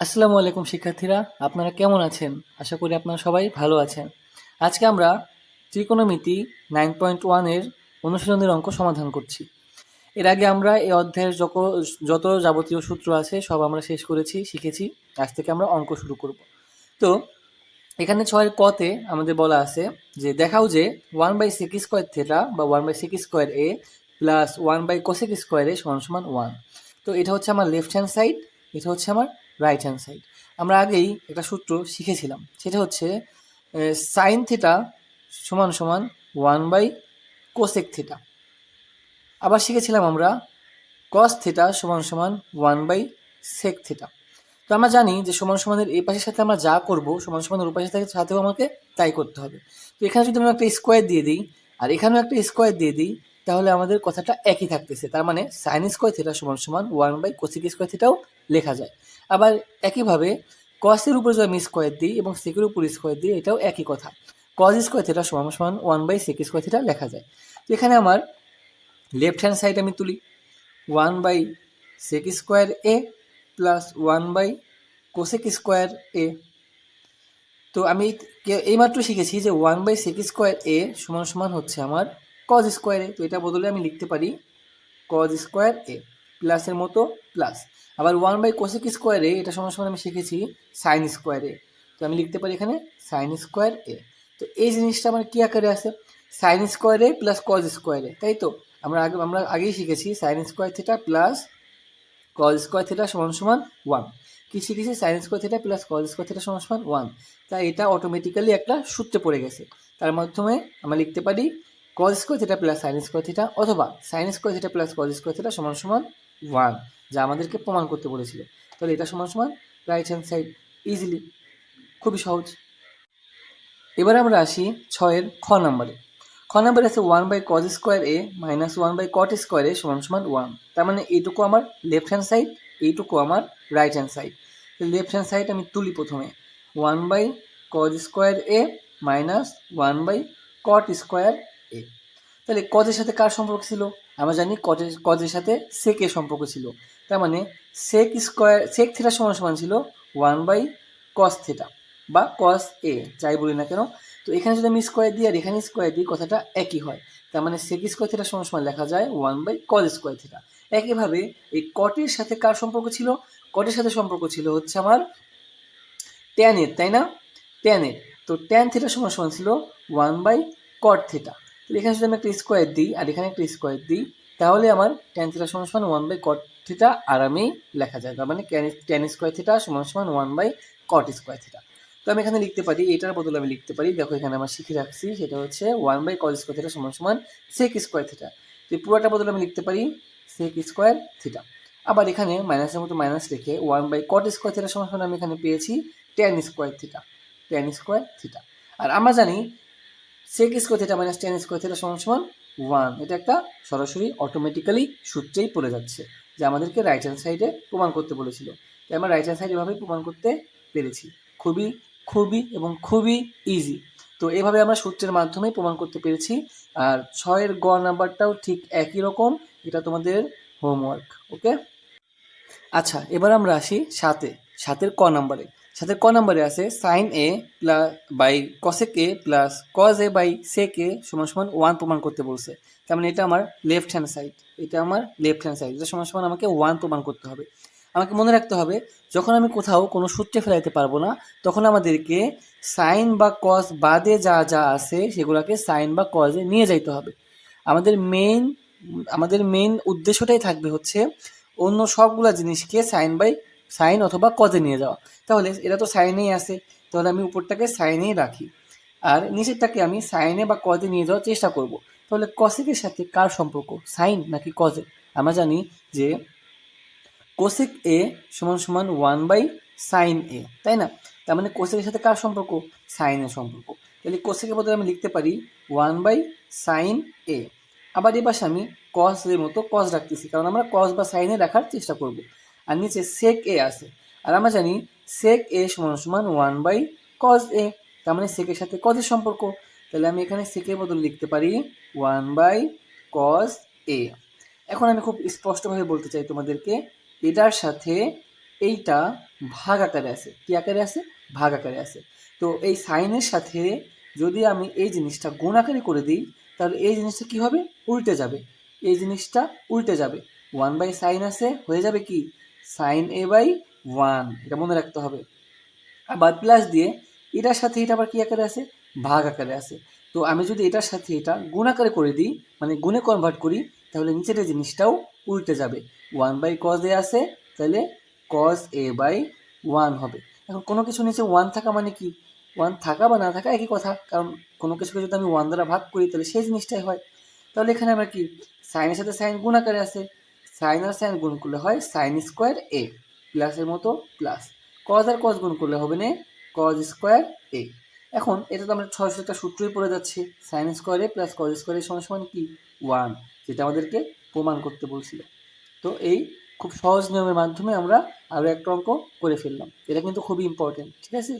আসসালামু আলাইকুম শিক্ষার্থীরা, আপনারা কেমন আছেন? আশা করি আপনারা সবাই ভালো আছেন। আজকে আমরা ত্রিকোণমিতি 9.1 এর অনুশীলনের অঙ্ক সমাধান করছি। এর আগে আমরা এই অধ্যায়ের যত যাবতীয় সূত্র আছে সব আমরা শেষ করেছি, শিখেছি। আজ থেকে আমরা অঙ্ক শুরু করব। তো এখানে 6 কতে আমাদের বলা আছে যে দেখাও যে 1/sec² থিটা বা 1/sec² a plus 1/cosec² a সমান 1। তো এটা হচ্ছে আমার লেফট হ্যান্ড সাইড, এটা হচ্ছে আমার রাইট হ্যান্ড সাইড। আমরা আগেই একটা সূত্র শিখেছিলাম, সেটা হচ্ছে সাইন থিটা সমান 1/cosec থিটা। আবার শিখেছিলাম আমরা কস থিটা সমান 1/sec থিটা। তো আমরা জানি যে সমান সমানের এই পাশের সাথে আমরা যা করবো সমান সমানের ওই পাশের সাথেও আমাকে তাই করতে হবে। তো এখানে যদি আমরা একটা স্কোয়ার দিয়ে দিই আর এখানেও একটা স্কোয়ার দিয়ে দিই, তাহলে আমাদের কথাটা একই থাকতেছে। তার মানে সাইন স্কোয়ার থিটা সমান 1/cosec² থিটাও লেখা যায়। আবার একইভাবে কসের উপরে যদি আমি স্কোয়ার দিই এবং সেকের উপর স্কোয়ার দিই, এটাও একই কথা। কস স্কোয়ার থিটা সমান 1/sec² থিটা লেখা যায়। তো এখানে আমার লেফট হ্যান্ড সাইড আমি তুলি 1/sec² a plus 1/cosec² a। তো আমি এইমাত্র শিখেছি যে 1/sec² a সমান হচ্ছে আমার cos স্কোয়ার a। তো এটা বদলে আমি লিখতে পারি cos স্কোয়ার a প্লাসের মতো প্লাস। আবার 1/cosec² a এটা সমান আমি শিখেছি সাইন স্কোয়ার a। তো আমি লিখতে পারি এখানে সাইন স্কোয়ার a। তো এই জিনিসটা আমার কি আকারে আছে? Sine square a plus cos square a, তাই তো? আমরা আগেই শিখেছি sign square theta plus cos square theta সমান 1। কি শিখেছি? Sign square theta plus cos square theta সমান 1। তাই এটা অটোমেটিক্যালি একটা সূত্রে পড়ে গেছে। তার মাধ্যমে আমরা লিখতে পারি cos square theta plus sine square theta অথবা sine square theta plus cos square theta সমান 1, যা আমাদেরকে প্রমাণ করতে বলেছিল। তাহলে এটা সমান রাইট হ্যান্ড সাইড, ইজিলি, খুবই সহজ। এবার আমরা আসি 6-এর খ নাম্বারে। খ নাম্বারে আছে 1/cos² a minus 1/cot² a সমান 1। তার মানে এইটুকু আমার লেফট হ্যান্ড সাইড, এইটুকু আমার right hand side. Left hand side আমি তুলি প্রথমে 1/cos² a minus 1/cot² a। তাহলে কজের সাথে কার সম্পর্ক ছিল? আমরা জানি কজের সাথে সেকের সম্পর্ক ছিল। তার মানে সেক থিটা সমান ছিল 1/cos থিটা বা cos a, যাই বলি না কেন। তো এখানে যদি আমি স্কোয়ার দিই আর এখানে স্কোয়ার দিই, কথাটা একই হয়। তার মানে সেক স্কোয়ার থিটা সমান লেখা যায় 1/cos² থিটা। একইভাবে এই কটের সাথে কার সম্পর্ক ছিল? কটের সাথে সম্পর্ক ছিল হচ্ছে আমার ট্যান এর, তাই না? ট্যান এর। তো ট্যান থিটা সমান ছিল 1/cot থিটা। তাহলে এখানে যদি আমি একটা স্কোয়ার দিই আর এখানে একটা স্কোয়ার দিই, তাহলে আমার ট্যান থিটা সমান 1/cot থিটা আরামেই লেখা যায়। তার মানে ট্যান স্কোয়ার থিটা সমান 1/cot² থিটা। তো আমি এখানে লিখতে পারি, এটার বদলে আমি লিখতে পারি, দেখো এখানে আমার শিখে রাখছি, সেটা হচ্ছে 1/cos² থিটা সমান সেক স্কোয়ার থিটা। তো এই পুরোটা বদলে আমি লিখতে পারি সেক স্কোয়ার থিটা। আবার এখানে মাইনাসের মতো মাইনাস রেখে 1/cot² থিটা সমান আমি এখানে পেয়েছি tan square theta, tan square theta. আর আমরা জানি sec square theta minus tan square theta সমান 1। এটা একটা সরাসরি অটোমেটিক্যালি সূত্রেই পড়ে যাচ্ছে, যে আমাদেরকে রাইট হ্যান্ড সাইডে প্রমাণ করতে বলেছিল। তাই আমরা রাইট হ্যান্ড সাইড এভাবেই প্রমাণ করতে পেরেছি। খুবই খুবই এবং খুবই ইজি। তো এভাবে আমরা সূত্রের মাধ্যমেই প্রমাণ করতে পেরেছি। আর 6-এর গ নাম্বারটাও ঠিক একই রকম, এটা তোমাদের হোমওয়ার্ক। ওকে, আচ্ছা এবার আমরা আসি 7-এর ক নাম্বারে। 7-এর ক নাম্বারে আছে sine A plus by cosec A plus cos A by sec A সমান 1 প্রমাণ করতে বলছে। তার মানে এটা আমার লেফট হ্যান্ড সাইড, এটা আমার লেফট হ্যান্ড সাইড, এটা সমান আমাকে 1 প্রমাণ করতে হবে। আমাকে মনে রাখতে হবে, যখন আমি কোথাও কোনো সূত্রে ফেলাইতে পারবো না, তখন আমাদেরকে সাইন বা কজ বাদে যা যা আছে সেগুলোকে সাইন বা কজে নিয়ে যাইতে হবে। আমাদের মেইন উদ্দেশ্যটাই থাকবে হচ্ছে অন্য সবগুলা জিনিসকে সাইন অথবা কজে নিয়ে যাওয়া। তাহলে এটা তো সাইনেই আছে, তাহলে আমি উপরটাকে সাইনেই রাখি আর নিচেরটাকে আমি সাইনে বা কজে নিয়ে যাওয়ার চেষ্টা করব। তাহলে কসেকের সাথে কার সম্পর্ক, সাইন নাকি কজে? আমরা জানি যে কোসেক এ সমান 1/sin a, তাই না? তার মানে কোসেকের সাথে কার সম্পর্ক? সাইনের সম্পর্ক। তাহলে কোসেকের বদলে আমি লিখতে পারি 1/sin a। আবার এই পাশে আমি কস এর মতো কস রাখতেছি, কারণ আমরা কস বা সাইনে রাখার চেষ্টা করব। আর নিচে সেক এ আছে, আর আমরা জানি সেক এ সমান 1/cos a। তার মানে সেকের সাথে কজের সম্পর্ক। তাহলে আমি এখানে সেকের বদলে লিখতে পারি 1/cos a। এখন আমি খুব স্পষ্টভাবে বলতে চাই তোমাদেরকে, এটার সাথে এইটা ভাগ আকারে আছে। কি আকারে আছে? ভাগ আকারে আছে। তো এই সাইনের সাথে যদি আমি এই জিনিসটা গুণ আকারে করে দিই, তাহলে এই জিনিসটা কি হবে? উল্টে যাবে। এই জিনিসটা উল্টে যাবে। 1/sin আছে, হয়ে যাবে কি? sin a/1, এটা মনে রাখতে হবে। আবার প্লাস দিয়ে এটার সাথে এটা আবার কি আকারে আছে? ভাগ আকারে আছে। তো আমি যদি এটার সাথে এটা গুণ আকারে করে দিই, মানে গুণে কনভার্ট করি, তাহলে নিচের এই জিনিসটাও উল্টে যাবে। 1/cos a আছে, তাহলে cos a/1 হবে। এখন কোনো কিছু নিচে 1 থাকা মানে কি? 1 থাকা বা না থাকা একই কথা, কারণ কোনো কিছুকে যদি আমি 1 দ্বারা ভাগ করি তাহলে সেই জিনিসটাই হয়। তাহলে এখানে আমরা কি, সাইনের সাথে সাইন গুণ আকারে আছে, সাইন আর সাইন গুণ করলে হয় সাইন স্কোয়ার এ, প্লাসের মতো প্লাস, কজ আর কজ গুণ করলে হবে না কজ স্কোয়ার এ। এখন এটা তো আমরা সরাসরি একটা সূত্রই পড়ে যাচ্ছি, সাইন স্কোয়ার এ প্লাস কজ স্কোয়ার এ সমান সমান কি? 1, যেটা আমাদেরকে প্রমাণ করতে বলছিল। তো এই খুব সহজ নিয়মের মাধ্যমে আমরা আরও একটা অঙ্ক করে ফেললাম। এটা কিন্তু খুবই ইম্পর্টেন্ট, ঠিক আছে?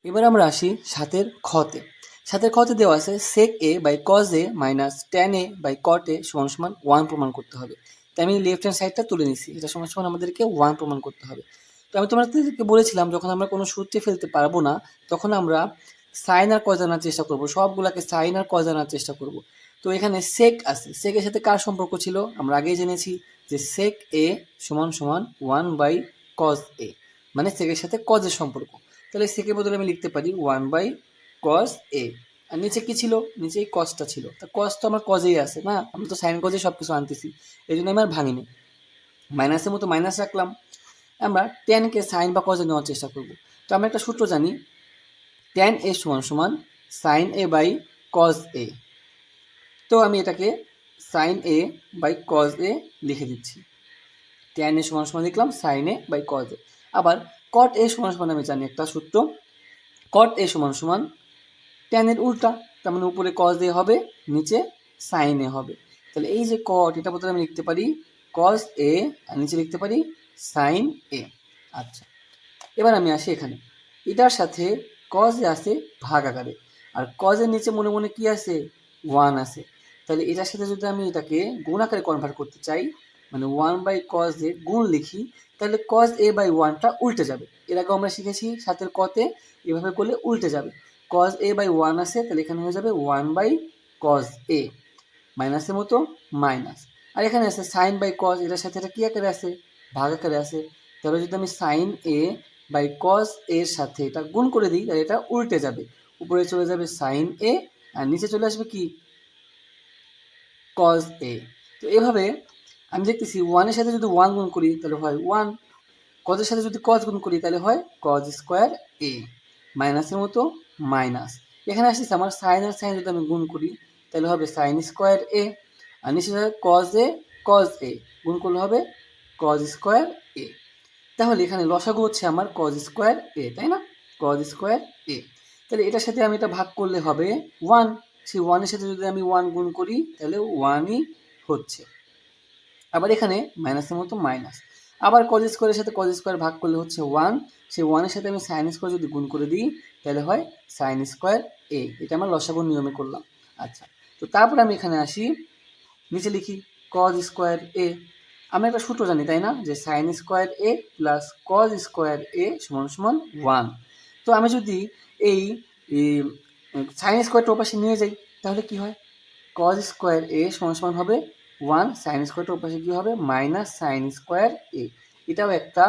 এবার আমরা আসি সাতের খতে। সাতের খতে দেওয়া আছে sec a by cos a minus tan a by cot a সমান সমান 1 প্রমাণ করতে হবে। তাই আমি লেফট হ্যান্ড সাইডটা তুলে নিছি, এটা সমান সমান আমাদেরকে 1 প্রমাণ করতে হবে। তো আমি তোমাদেরকে বলেছিলাম যখন আমরা কোনো সূত্রে ফেলতে পারবো না, তখন আমরা সাইন আর কজ আনার চেষ্টা করব, সবগুলাকে সাইন আর কজ আনার চেষ্টা করব। তো এখানে সেক আছে, সেকের সাথে কার সম্পর্ক ছিল আমরা আগেই জেনেছি, যে sec a সমান সমান 1/cos a, মানে সেকের সাথে কজের সম্পর্ক। তাহলে সেকের বদলে আমি লিখতে পারি 1/cos a। আর নিচে কি ছিল? নিচে এই কসটা ছিল, তা কস তো আমার কজেই আছে না, আমি তো সাইন কজে সব কিছু আনতেছি, এই জন্য আমি আর ভাঙিনি, মাইনাসের মতো মাইনাস রাখলাম। আমরা টেনকে সাইন বা কজে নেওয়ার চেষ্টা করব। তো আমরা একটা সূত্র জানি, tan a সমান সমান sine a by cos a. তো আমি এটাকে sine a by cos a লিখে দিচ্ছি। tan a সমান সমান লিখলাম sine a by cos a. আবার cot a সমান সমান আমি জানি একটা সূত্র, cot a সমান সমান tan এর উল্টা, তার মানে উপরে cos a হবে, নিচে sin a হবে। তাহলে এই যে cot, এটা বলতে আমি লিখতে পারি cos a, আর নিচে লিখতে পারি sin a। আচ্ছা, এবার আমি আসি এখানে, এটার সাথে cos a আছে ভাগ আকারে, আর cos এর নিচে মনে মনে কি আছে? 1 আছে। তাহলে এটার সাথে যদি আমি এটাকে গুণ আকারে কনভার্ট করতে চাই, মানে 1/cos a গুণ লিখি, তাহলে cos a বাই 1টা উল্টে যাবে। এর আগে আমরা শিখেছি সাতের কতে এভাবে করলে উল্টে যাবে। cos a বাই 1 আছে, তাহলে এখানে হয়ে যাবে 1/cos a, মাইনাসের মতো মাইনাস। আর এখানে আছে সাইন বাই কস, এটার সাথে এটা কি আকারে আছে? ভাগ আকারে আছে। তাহলে যদি আমি সাইন এ বাই কস এর সাথে এটা গুণ করে দিই, তাহলে এটা উল্টে যাবে, উপরে চলে যাবে সাইন এ, আর নিচে চলে আসবে কি? Cause a. তো এভাবে আমি দেখতেছি ওয়ানের সাথে যদি 1 গুণ করি তাহলে হয় 1, কজের সাথে যদি কজ গুণ করি তাহলে হয় কজ স্কোয়ার এ, মাইনাসের মতো মাইনাস। এখানে আসতেছে আমার সাইন আর সাইন যদি আমি গুণ করি তাহলে হবে সাইন স্কোয়ার এ, আর নিচে হবে কজ এ গুণ করলে হবে কজ স্কোয়ার এ। তাহলে এখানে লসাগু হচ্ছে আমার কজ স্কোয়ার এ, তাই না? কজ স্কোয়ার এ। তাহলে এটার সাথে আমি এটা ভাগ করলে হবে 1, সেই 1-এর সাথে যদি আমি 1 গুণ করি তাহলে 1ই হচ্ছে। আবার এখানে মাইনাসের মতো মাইনাস, আবার কজ স্কোয়ারের সাথে কজ স্কোয়ার ভাগ করলে হচ্ছে 1, সেই 1-এর সাথে আমি সাইন স্কোয়ার যদি গুণ করে দিই তাহলে হয় সাইন স্কোয়ার এ। এটা আমার লসাগুর নিয়মে করলাম। আচ্ছা, তো তারপরে আমি এখানে আসি, নিচে লিখি কজ স্কোয়ার এ। আমি একটা সূত্র জানি, তাই না, যে সাইন স্কোয়ার এ প্লাস কজ স্কোয়ার এ সমান সমান 1। তো আমি যদি এই সাইন স্কোয়ারটা ওপাশে নিয়ে যাই তাহলে কি হয়? কজ স্কোয়ার এ সমান সমান হবে 1, সাইন স্কোয়ারটা ওপাশে কী হবে? মাইনাস সাইন স্কোয়ার এ। এটাও একটা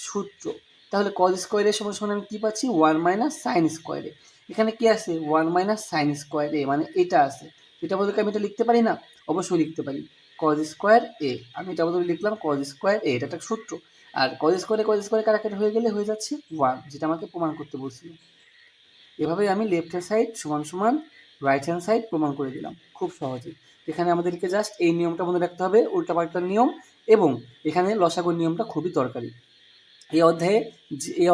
সূত্র। তাহলে কজ স্কোয়ার এ সমান সমান আমি কী পাচ্ছি? 1 মাইনাস সাইন স্কোয়ার এ। এখানে কি আছে? 1 মাইনাস সাইন স্কোয়ার এ, মানে এটা আছে। এটা বলতে আমি এটা লিখতে পারি না? অবশ্যই লিখতে পারি, কজ স্কোয়ার এ। আমি এটা বলতে লিখলাম কজ স্কোয়ার এ, এটা একটা সূত্র। আর কজ স্কোয়ারে কাটাকাটি হয়ে গেলে হয়ে যাচ্ছে 1, যেটা আমাকে প্রমাণ করতে বলছিল। এভাবেই আমি লেফট হ্যান্ড সাইড সমান সমান রাইট হ্যান্ড সাইড প্রমাণ করে দিলাম খুব সহজে। এখানে আমাদেরকে জাস্ট এই নিয়মটা মনে রাখতে হবে, উল্টাপাল্টার নিয়ম, এবং এখানে লসাগুর নিয়মটা খুবই দরকারি। এই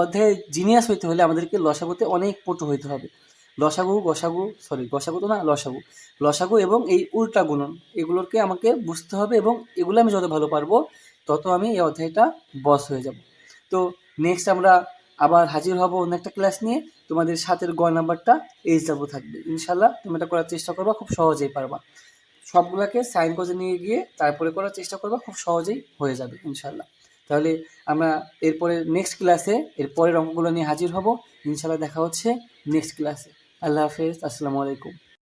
অধ্যায়ে জিনিয়াস হইতে হলে আমাদেরকে লসাগুতে অনেক পটু হইতে হবে। গসাগু তো না, লসাগু এবং এই উল্টা গুণন, এগুলোকে আমাকে বুঝতে হবে, এবং এগুলো আমি যত ভালো পারবো তত আমি এই অধ্যায়টা বস হয়ে যাব। তো নেক্সট আমরা আবার হাজির হব অন্য একটা ক্লাস নিয়ে। তোমাদের 7-এর গ নাম্বারটা এইচডাব্লিউ থাকবে ইনশাল্লাহ। তুমি এটা করার চেষ্টা করবা, খুব সহজেই পারবা। সবগুলোকে সাইন কজে নিয়ে গিয়ে তারপরে করার চেষ্টা করবা, খুব সহজেই হয়ে যাবে ইনশাল্লাহ। তাহলে আমরা এরপরে নেক্সট ক্লাসে এর পরের অঙ্কগুলো নিয়ে হাজির হব। ইনশাআল্লাহ দেখা হচ্ছে নেক্সট ক্লাসে। আল্লাহ হাফেজ, আসসালামু আলাইকুম।